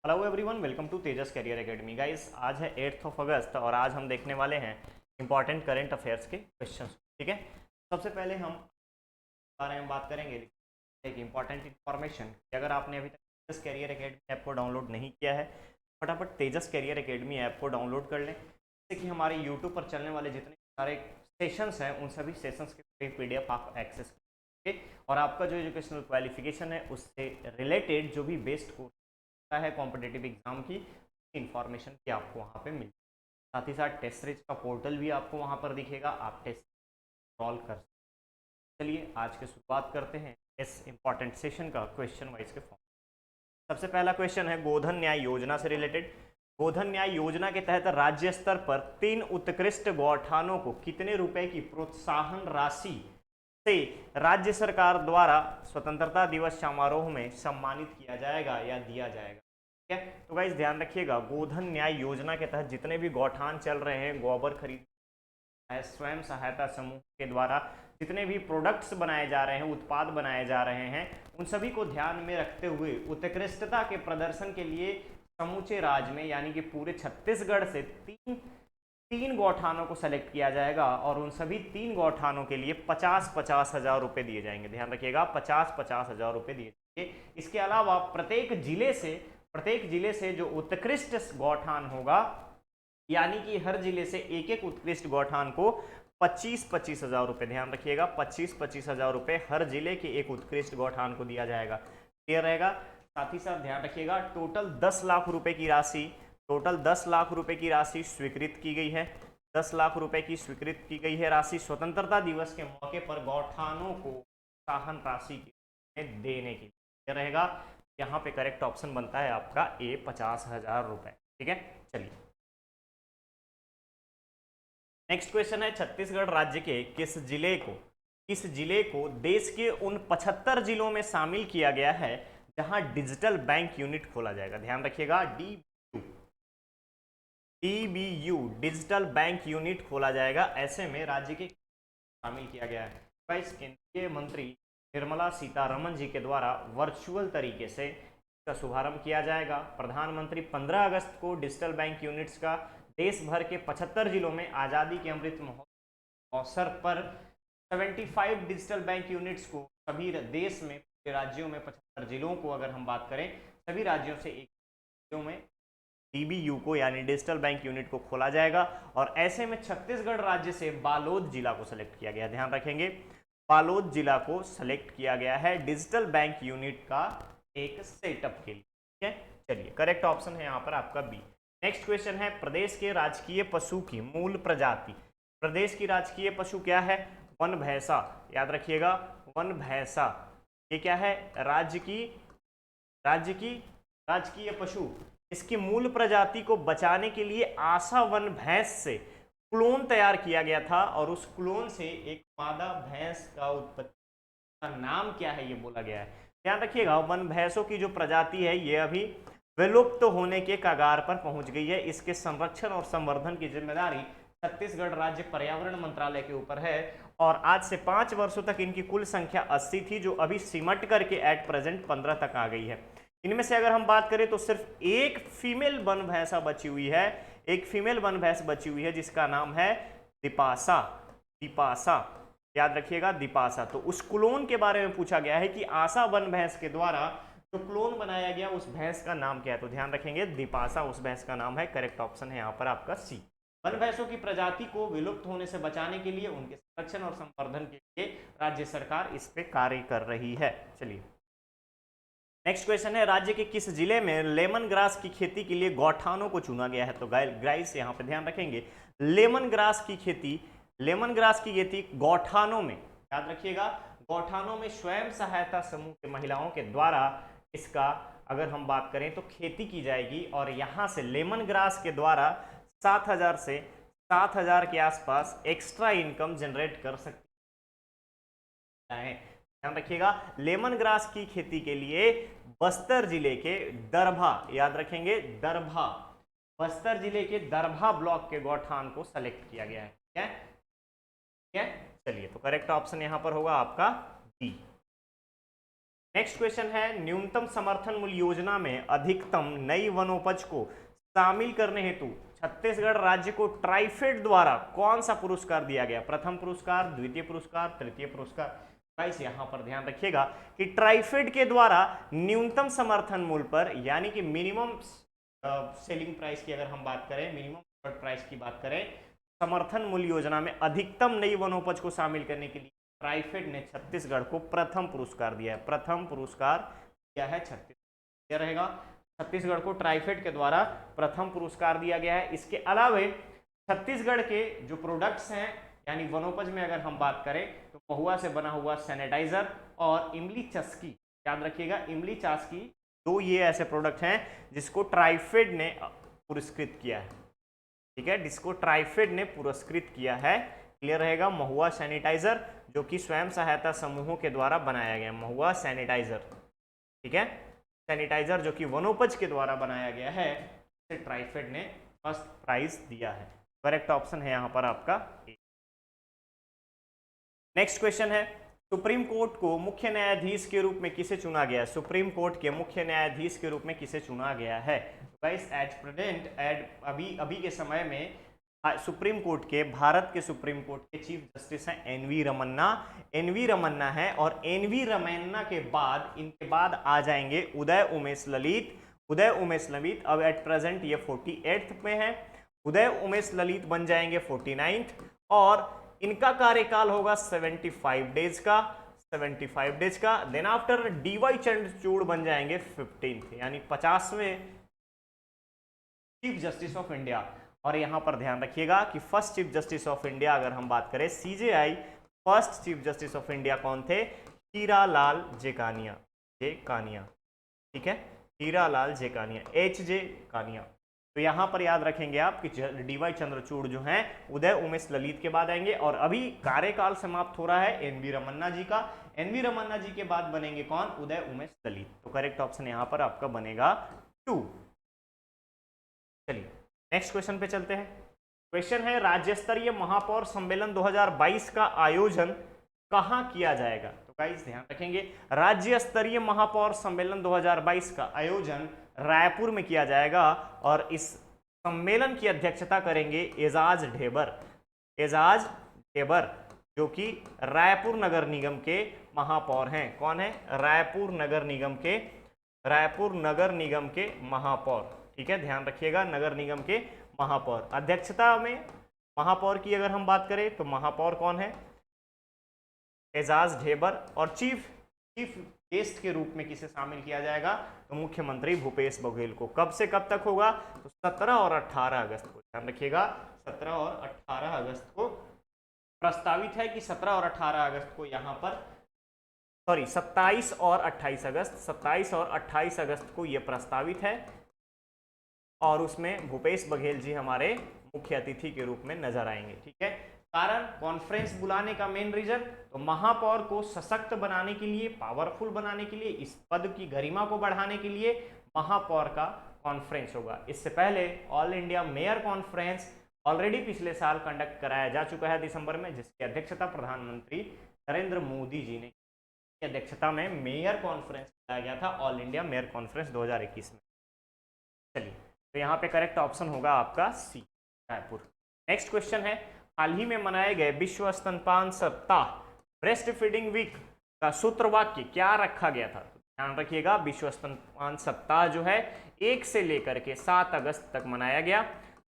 Hello everyone, welcome to Tejas career academy. Guys, आज है 8th of अगस्त और आज हम देखने वाले हैं इंपॉर्टेंट करंट अफेयर्स के क्वेश्चंस। ठीक है, सबसे पहले हम बारे में बात करेंगे एक इंपॉर्टेंट इन्फॉर्मेशन कि अगर आपने अभी तक तेजस करियर एकेडमी ऐप को डाउनलोड नहीं किया है, फटाफट तेजस करियर एकेडमी ऐप को डाउनलोड कर लें, जिससे कि हमारे यूट्यूब पर चलने वाले जितने सारे सेशंस हैं उन सभी सेशंस के PDF आप एक्सेस करें और आपका जो एजुकेशनल क्वालिफिकेशन है उससे रिलेटेड जो भी बेस्ट कोर्स है कॉम्पिटेटिव एग्जाम की इंफॉर्मेशन भी आपको वहाँ पे मिल, साथ ही साथ टेस्ट सीरीज का पोर्टल भी आपको वहाँ पर दिखेगा, आप टेस्ट सॉल्व कर सकते। चलिए आज की शुरुआत करते हैं इस इंपॉर्टेंट सेशन का क्वेश्चन वाइज के फॉर्म। सबसे पहला क्वेश्चन है गोधन न्याय योजना से रिलेटेड। गोधन न्याय योजना के तहत राज्य स्तर पर 3 उत्कृष्ट गौठानों को कितने रुपए की प्रोत्साहन राशि से राज्य सरकार द्वारा स्वतंत्रता दिवस समारोह में सम्मानित किया जाएगा या दिया जाएगा? ठीक है, तो गाइस ध्यान रखिएगा, गोधन न्याय योजना के तहत जितने भी गौठान चल रहे हैं, गोबर खरीद स्वयं सहायता समूह के द्वारा जितने भी प्रोडक्ट्स बनाए जा रहे हैं, उत्पाद बनाए जा रहे हैं, उन सभी को ध्यान में रखते हुए उत्कृष्टता के प्रदर्शन के लिए समूचे राज्य में यानी कि पूरे छत्तीसगढ़ से तीन गौठानों को सेलेक्ट किया जाएगा और उन सभी 3 गौठानों के लिए 50-50 हजार रुपए दिए जाएंगे। ध्यान रखिएगा, 50-50 हजार रुपए दिए जाएंगे। इसके अलावा प्रत्येक जिले से जो उत्कृष्ट गौठान होगा, यानी कि हर जिले से एक एक उत्कृष्ट गौठान को 25-25 हजार रुपए, ध्यान रखिएगा 25-25 हजार रुपए हर जिले के एक उत्कृष्ट गौठान को दिया जाएगा। क्लियर रहेगा? साथ ही साथ ध्यान रखिएगा टोटल 10 लाख रुपए की राशि स्वीकृत की गई है। 10 लाख रुपए की स्वीकृत की गई है राशि स्वतंत्रता दिवस के मौके पर गौठानों को प्रोत्साहन राशि देने के लिए रहेगा। यहाँ पे करेक्ट ऑप्शन बनता है आपका ए, 50,000 रुपए। ठीक है, चलिए नेक्स्ट क्वेश्चन है छत्तीसगढ़ राज्य के किस जिले को देश के उन 75 जिलों में शामिल किया गया है जहां डिजिटल बैंक यूनिट खोला जाएगा? ध्यान रखिएगा, डीबीयू डिजिटल बैंक यूनिट खोला जाएगा। ऐसे में राज्य के शामिल किया गया है। गाइस, केंद्रीय मंत्री निर्मला सीतारमण जी के द्वारा वर्चुअल तरीके से इसका शुभारंभ किया जाएगा। प्रधानमंत्री 15 अगस्त को डिजिटल बैंक यूनिट्स का देश भर के 75 जिलों में आज़ादी के अमृत महोत्सव अवसर पर 75 डिजिटल बैंक यूनिट्स को सभी देश में राज्यों में 75 जिलों को अगर हम बात करें, सभी राज्यों से एक जिलों में डीबीयू को यानी डिजिटल बैंक यूनिट को खोला जाएगा। और ऐसे में छत्तीसगढ़ राज्य से बालोद जिला को सेलेक्ट किया गया। ध्यान रखेंगे, बालोद जिला को सेलेक्ट किया गया है डिजिटल बैंक यूनिट का एक सेटअप के लिए। ठीक है, चलिए करेक्ट ऑप्शन है यहाँ पर आपका बी। नेक्स्ट क्वेश्चन है प्रदेश के राजकीय पशु की मूल प्रजाति। प्रदेश की राजकीय पशु क्या है? वन भैंसा। याद रखिएगा, वन भैंसा। ये क्या है? राजकीय पशु। इसकी मूल प्रजाति को बचाने के लिए आशा वन भैंस से क्लोन तैयार किया गया था और उस क्लोन से एक मादा भैंस का उत्पत्ति का नाम क्या है ये बोला गया है। ध्यान रखिएगा, वन भैंसों की जो प्रजाति है ये अभी विलुप्त होने के कगार पर पहुंच गई है। इसके संरक्षण और संवर्धन की जिम्मेदारी छत्तीसगढ़ राज्य पर्यावरण मंत्रालय के ऊपर है और आज से 5 वर्षों तक इनकी कुल संख्या 80 थी, जो अभी सिमट करके एट प्रेजेंट 15 तक आ गई है। इनमें से अगर हम बात करें तो सिर्फ एक फीमेल वन भैंसा बची हुई है, एक फीमेल वन भैंस बची हुई है जिसका नाम है दीपासा। याद रखिएगा, दीपासा। तो उस क्लोन के बारे में पूछा गया है कि आशा वन भैंस के द्वारा जो क्लोन बनाया गया उस भैंस का नाम क्या है? तो ध्यान रखेंगे, दीपासा उस भैंस का नाम है। करेक्ट ऑप्शन है यहाँ पर आपका सी। वन भैंसों की प्रजाति को विलुप्त होने से बचाने के लिए, उनके संरक्षण और संवर्धन के लिए राज्य सरकार इस पे कार्य कर रही है। चलिए नेक्स्ट क्वेश्चन है राज्य के किस जिले में लेमन ग्रास की खेती के लिए गौठानों को चुना गया है? तो गाइस यहाँ पे ध्यान रखेंगे, लेमन ग्रास की खेती गौठानों में, याद रखिएगा, गौठानों में स्वयं सहायता समूह के महिलाओं के द्वारा इसका अगर हम बात करें तो खेती की जाएगी और यहाँ से लेमन ग्रास के द्वारा 7,000 से 7,000 के आसपास एक्स्ट्रा इनकम जनरेट कर सकते हैं। ध्यान रखिएगा, लेमन ग्रास की खेती के लिए बस्तर जिले के दरभा, याद रखेंगे दरभा, बस्तर जिले के दरभा ब्लॉक के गौठान को सेलेक्ट किया गया है। ठीक है, चलिए तो करेक्ट ऑप्शन यहां पर होगा आपका डी। नेक्स्ट क्वेश्चन है, न्यूनतम समर्थन मूल्य योजना में अधिकतम नई वनोपज को शामिल करने हेतु छत्तीसगढ़ राज्य को ट्राइफेड द्वारा कौन सा पुरस्कार दिया गया? प्रथम पुरस्कार, द्वितीय पुरस्कार, तृतीय पुरस्कार। गाइस यहां पर ध्यान रखिएगा कि ट्राइफेड के द्वारा न्यूनतम समर्थन मूल्य पर, यानी कि मिनिमम सेलिंग प्राइस की अगर हम बात करें, मिनिमम प्राइस की बात करें, समर्थन मूल्य योजना में अधिकतम नई वनोपज को शामिल करने के लिए ट्राइफेड ने छत्तीसगढ़ को प्रथम पुरस्कार दिया है। प्रथम पुरस्कार दिया है छत्तीसगढ़, क्या रहेगा? छत्तीसगढ़ को ट्राइफेड के द्वारा प्रथम पुरस्कार दिया गया है। इसके अलावे छत्तीसगढ़ के जो प्रोडक्ट्स हैं, यानी वनोपज में अगर हम बात करें तो महुआ से बना हुआ सैनिटाइजर और इमली चस्की, याद रखिएगा इमली चस्की, दो ये ऐसे प्रोडक्ट हैं जिसको ट्राइफेड ने पुरस्कृत किया है। ठीक है, जिसको ट्राइफेड ने पुरस्कृत किया है। क्लियर रहेगा? महुआ सैनिटाइजर जो कि स्वयं सहायता समूहों के द्वारा बनाया गया, महुआ सैनिटाइजर। ठीक है, सैनिटाइजर जो कि वनोपज के द्वारा बनाया गया है, उसे ट्राइफेड ने फर्स्ट प्राइज दिया है। करेक्ट ऑप्शन है यहां पर आपका ए। नेक्स्ट क्वेश्चन है, सुप्रीम कोर्ट को मुख्य न्यायाधीश के रूप में किसे चुना गया है? सुप्रीम कोर्ट के मुख्य न्यायाधीश के रूप में किसे चुना गया है? गाइस एज प्रेजेंट अभी के समय में सुप्रीम कोर्ट के, भारत के सुप्रीम कोर्ट के चीफ जस्टिस हैं एनवी रमन्ना। एनवी रमन्ना है, और एनवी रमन्ना के बाद, इनके बाद आ जाएंगे उदय उमेश ललित। उदय उमेश ललित अब एट प्रेजेंट ये 48th पे हैं। उदय उमेश ललित बन जाएंगे 49th, और इनका कार्यकाल होगा 75 डेज का, 75 डेज का। देन आफ्टर डीवाई चंद्रचूड़ बन जाएंगे 15th, यानी 50वें चीफ जस्टिस ऑफ इंडिया। और यहां पर ध्यान रखिएगा कि first chief justice of India अगर हम बात करें, CJI first chief justice of India कौन थे? हीरालाल जेकानिया, जेकानिया। ठीक है, हीरालाल जेकानिया, एच जे कानिया। तो यहां पर याद रखेंगे आप कि डीवाई चंद्रचूड़ जो हैं उदय उमेश ललित के बाद आएंगे, और अभी कार्यकाल समाप्त हो रहा है एनवी रमन्ना जी का। एनवी रमन्ना जी के बाद बनेंगे कौन? उदय उमेश ललित। तो करेक्ट ऑप्शन यहां पर आपका बनेगा 2। चलिए नेक्स्ट क्वेश्चन पे चलते हैं। क्वेश्चन है, राज्य स्तरीय महापौर सम्मेलन 2022 का आयोजन कहां किया जाएगा? तो गाइस ध्यान रखेंगे, राज्य स्तरीय महापौर सम्मेलन 2022 का आयोजन रायपुर में किया जाएगा, और इस सम्मेलन की अध्यक्षता करेंगे एजाज ढेबर। एजाज ढेबर जो कि रायपुर नगर निगम के महापौर हैं। कौन है? रायपुर नगर निगम के महापौर। ठीक है, ध्यान रखिएगा, नगर निगम के महापौर। अध्यक्षता में महापौर की अगर हम बात करें तो महापौर कौन है? एजाज ढेबर। और चीफ गेस्ट के रूप में किसे शामिल किया जाएगा? तो मुख्यमंत्री भूपेश बघेल को। कब से कब तक होगा? तो 17 और 18 अगस्त को। ध्यान रखिएगा, 17 और 18 अगस्त को प्रस्तावित है कि 17 और 18 अगस्त को यहाँ पर, सॉरी 27 और 28 अगस्त, 27 और 28 अगस्त को यह प्रस्तावित है, और उसमें भूपेश बघेल जी हमारे मुख्य अतिथि के रूप में नजर आएंगे। ठीक है, कारण कॉन्फ्रेंस बुलाने का मेन रीजन, तो महापौर को सशक्त बनाने के लिए, पावरफुल बनाने के लिए, इस पद की गरिमा को बढ़ाने के लिए महापौर का कॉन्फ्रेंस होगा। इससे पहले all India mayor conference already पिछले साल कंडक्ट कराया जा चुका है दिसंबर में, जिसकी अध्यक्षता प्रधानमंत्री नरेंद्र मोदी जी ने की अध्यक्षता में मेयर कॉन्फ्रेंस कराया गया था, ऑल इंडिया मेयर कॉन्फ्रेंस 2021 में। चलिए, तो यहाँ पे करेक्ट ऑप्शन होगा आपका सी, रायपुर। नेक्स्ट क्वेश्चन है, हाल ही में मनाए गए विश्व स्तनपान सप्ताह ब्रेस्ट फीडिंग वीक का सूत्रवाक्य क्या रखा गया था? ध्यान रखिएगा, विश्व स्तनपान सप्ताह जो है 1 से लेकर के 7 अगस्त तक मनाया गया,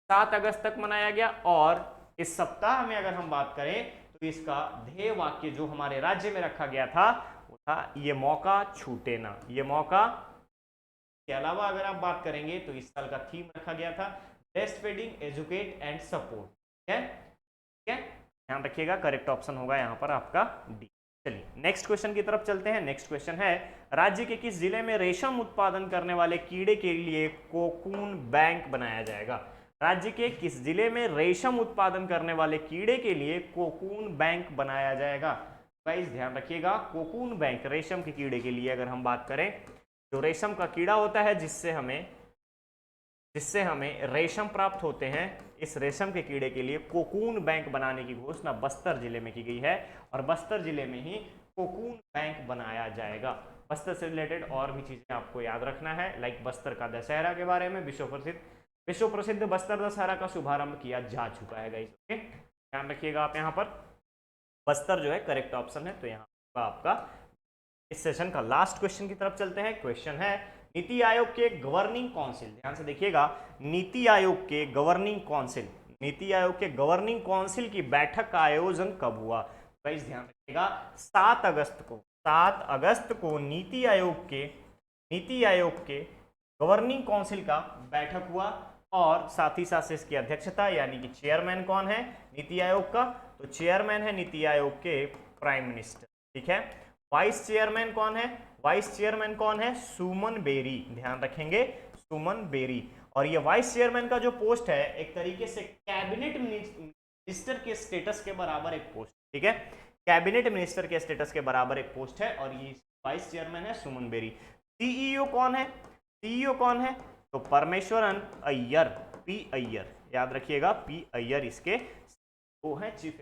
7 अगस्त तक मनाया गया। और इस सप्ताह में अगर हम बात करें तो इसका ध्येय वाक्य जो हमारे राज्य में रखा गया था वो था, ये मौका छूटे ना। ये मौका के अलावा अगर आप बात करेंगे तो इस साल का थीम रखा गया था breast feeding, educate and support. ठीक है, ध्यान रखिएगा, करेक्ट ऑप्शन होगा यहाँ पर आपका डी। चलिए नेक्स्ट क्वेश्चन की तरफ चलते हैं। नेक्स्ट क्वेश्चन है, राज्य के किस जिले में रेशम उत्पादन करने वाले कीड़े के लिए कोकून बैंक बनाया जाएगा? राज्य के किस जिले में रेशम उत्पादन करने वाले कीड़े के लिए कोकून बैंक बनाया जाएगा? गाइस ध्यान रखिएगा, कोकून बैंक रेशम के कीड़े के लिए अगर हम बात करें, जो रेशम का कीड़ा होता है जिससे हमें रेशम प्राप्त होते हैं, इस रेशम के कीड़े के लिए कोकून बैंक बनाने की घोषणा बस्तर जिले में की गई है, और बस्तर जिले में ही कोकून बैंक बनाया जाएगा। बस्तर से रिलेटेड और भी चीज़ें आपको याद रखना है, लाइक बस्तर का दशहरा के बारे में, विश्व प्रसिद्ध बस्तर दशहरा का शुभारंभ किया जा चुका है गाइस। ओके, ध्यान रखिएगा आप यहाँ पर, बस्तर जो है करेक्ट ऑप्शन है। तो यहाँ आपका इस सेशन का लास्ट क्वेश्चन की तरफ चलते हैं। क्वेश्चन है नीति आयोग के गवर्निंग काउंसिल, ध्यान से देखिएगा, नीति आयोग के गवर्निंग काउंसिल, नीति आयोग के गवर्निंग काउंसिल की बैठक का आयोजन कब हुआ? गाइस ध्यान रखिएगा, 7 अगस्त को नीति आयोग के गवर्निंग काउंसिल का बैठक हुआ, और साथ ही साथ से इसकी अध्यक्षता यानी कि चेयरमैन कौन है नीति आयोग का? तो चेयरमैन है नीति आयोग के प्राइम मिनिस्टर, ठीक है। वाइस चेयरमैन कौन है? वाइस चेयरमैन कौन है? सुमन बेरी, ध्यान रखेंगे, सुमन बेरी। और ये वाइस चेयरमैन का जो पोस्ट है एक तरीके से कैबिनेट मिनिस्टर के स्टेटस के बराबर एक पोस्ट, ठीक है, कैबिनेट मिनिस्टर के स्टेटस के बराबर एक पोस्ट है, और ये वाइस चेयरमैन है सुमन बेरी। सीईओ कौन है? सीईओ कौन है? तो परमेश्वरन अय्यर, पी अय्यर, याद रखिएगा, पी अय्यर इसके वो है चीफ।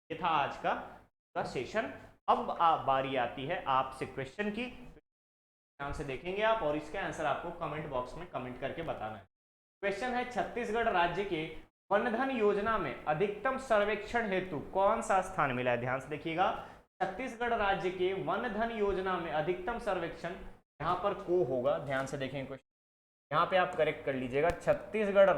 ये था आज का सेशन। अब बारी आती है आपसे क्वेश्चन की, ध्यान से देखेंगे आप, और इसका आंसर आपको कमेंट बॉक्स में कमेंट करके बताना है। क्वेश्चन है छत्तीसगढ़ राज्य के वन धन योजना में अधिकतम सर्वेक्षण हेतु कौन सा स्थान मिला है? ध्यान से देखिएगा, छत्तीसगढ़ राज्य के वन धन योजना में अधिकतम सर्वेक्षण, यहाँ पर को होगा, ध्यान से देखेंगे क्वेश्चन, यहाँ पे आप करेक्ट कर लीजिएगा, छत्तीसगढ़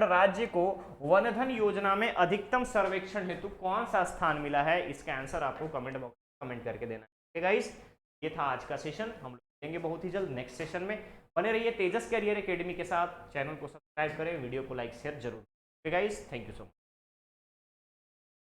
राज्य को वन धन योजना में अधिकतम सर्वेक्षण हेतु कौन सा स्थान मिला है? इसका आंसर आपको कमेंट बॉक्स में कमेंट करके देना है गाइस। ये था आज का सेशन, हम लोग मिलेंगे बहुत ही जल्द नेक्स्ट सेशन में। बने रहिए तेजस कैरियर एकेडमी के साथ, चैनल को सब्सक्राइब करें, वीडियो को लाइक शेयर जरूर। Guys thank you so much.